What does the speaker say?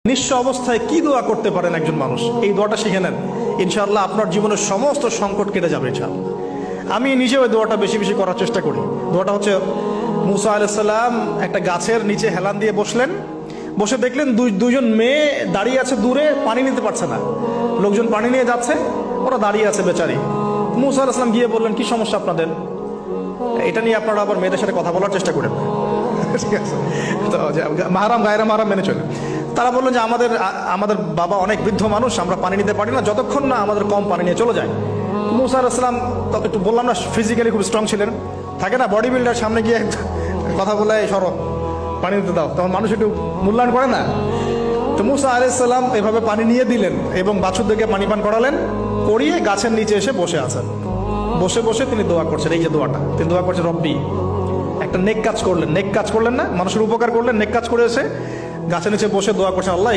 নিঃস্ব অবস্থায় কি দোয়া করতে পারেন একজন মানুষ, এই দোয়াটা শিখে নেন, ইনশাআল্লাহ আপনার জীবনের সমস্ত সংকট কেটে যাবে ইনশাআল্লাহ। আমি নিজেও এই দোয়াটা বেশি বেশি করার চেষ্টা করি। দোয়াটা হচ্ছে, মুসা আলাইহিস সালাম একটা গাছের নিচে হেলান দিয়ে বসলেন, বসে দেখলেন দুইজন মেয়ে দাঁড়িয়ে আছে দূরে, পানি নিতে পারছে না, লোকজন পানি নিয়ে যাচ্ছে, ওরা দাঁড়িয়ে আছে বেচারি। মুসা আলাইহিস সালাম গিয়ে বললেন, কি সমস্যা আপনাদের? এটা নিয়ে আপনারা আবার মেয়েদের সাথে কথা বলার চেষ্টা করেন, ঠিক আছে? তো মাহারাম গায়রা মাহারাম মেনে চলে। তারা বললেন যে আমাদের বাবা অনেক বৃদ্ধ মানুষ, আমরা পানি নিতে পারি না যতক্ষণ না আমাদের কম পানি নিয়ে চলে যায়। মুসা আলাইহিস সালাম একটু বললাম না, ফিজিক্যালি খুব স্ট্রং ছিলেন, থাকে না বডি বিল্ডার, সামনে গিয়ে কথা বলে সরো পানি নিতে দাও, তখন মানুষ একটু মূল্যায়ন করে না। তো মুসা আলাইহিস সালাম এভাবে পানি নিয়ে দিলেন এবং বাছুরদেরকে পানি পান করালেন, করিয়ে গাছের নিচে এসে বসে আছেন। বসে বসে তিনি দোয়া করছেন, এই যে দোয়াটা তিনি দোয়া করছেন, রব্বি, একটা নেক কাজ করলেন, নেক কাজ করলেন না, মানুষের উপকার করলেন, নেক কাজ করে এসে গাছের নিচে বসে দোয়া করছেন, আল্লাহ